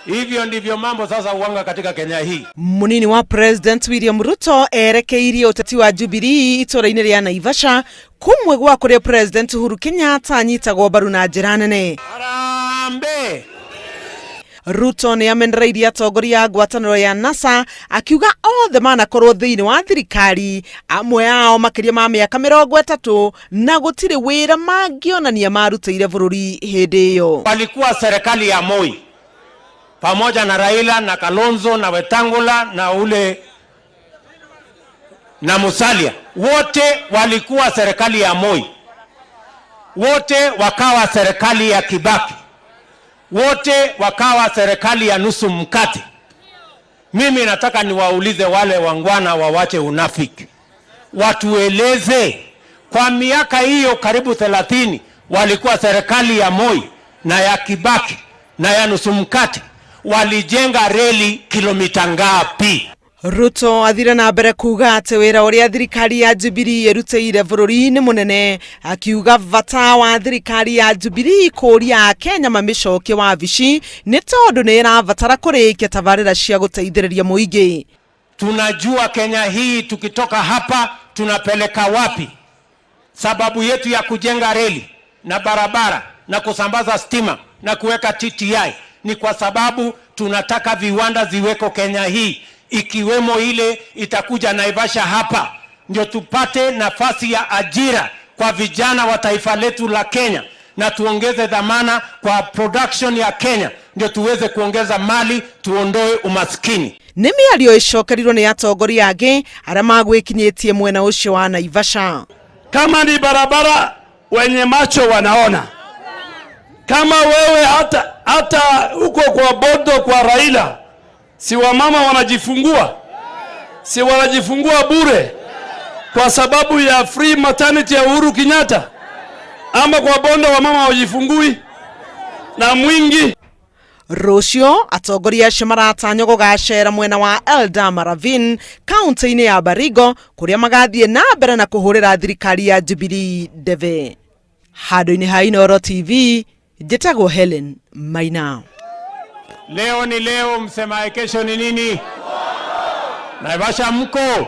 Hivyo ndivyo mambo sasa uwanga katika Kenya hii. Munini wa President William Ruto erekeirie uteti wa Jubilee itora-ini ria Naivasha kumwe gwa kuria President Uhuru Kenyatta anyitagwo mbaru na njira nene. Harambe! Ruto ni amenereirie atongoria a ngwataniro ya NASA akiuga othe manakorwo thiini wa thirikari amwe ao makiria ma miaka 30 na gutiri wira mangionania marutire bururi hindi iyo. Walikuwa serikali ya Moi pamoja na Raila na Kalonzo na Wetangula na ule na Musalia, wote walikuwa serikali ya Moi, wote wakawa serikali ya Kibaki, wote wakawa serikali ya nusu mkate. Mimi nataka niwaulize wale wangwana wawache unafiki, watueleze kwa miaka hiyo karibu 30 walikuwa serikali ya Moi na ya Kibaki na ya nusu mkate, walijenga reli kilomita ngapi? Ruto athire na mbere kuga ati wira uria thirikari ya Jubilee erutĩire bururi-ini munene, akiuga bata wa thirikari ya Jubilee kuria Kenya mamicokie wabici ni tondu ni irabatara kurikia tabarĩra cia guteithĩrĩria muingi. Tunajua Kenya hii tukitoka hapa tunapeleka wapi. Sababu yetu ya kujenga reli na barabara na kusambaza stima na kuweka TTI ni kwa sababu tunataka viwanda ziweko Kenya hii, ikiwemo ile itakuja Naivasha hapa, ndio tupate nafasi ya ajira kwa vijana wa taifa letu la Kenya, na tuongeze dhamana kwa production ya Kenya, ndio tuweze kuongeza mali, tuondoe umaskini. Nĩ mĩario ĩcokerirwo nĩ atongoria angĩ arĩa magwĩkinyĩtie mwena ũcio wa Naivasha. Kama ni barabara wenye macho wanaona. Kama wewe hata uko kwa bodo kwa Raila, si wamama wanajifungua, si wanajifungua bure kwa sababu ya free maternity ya Uhuru Kenyatta, ama kwa bondo wamama wajifungui na mwingi. Rũciũ atongoria acio maratanywo gũgacera mwena wa Eldama Ravine kaunti-inĩ ya Baringo kuria magathiĩ na mbere na kũhũrĩra thirikari ya Jubilee ndebe. Handũ-inĩ ha Inooro TV, njĩtagwo Helen Maina. Leo ni leo, msemaye kesho ni nini? Naivasha mko?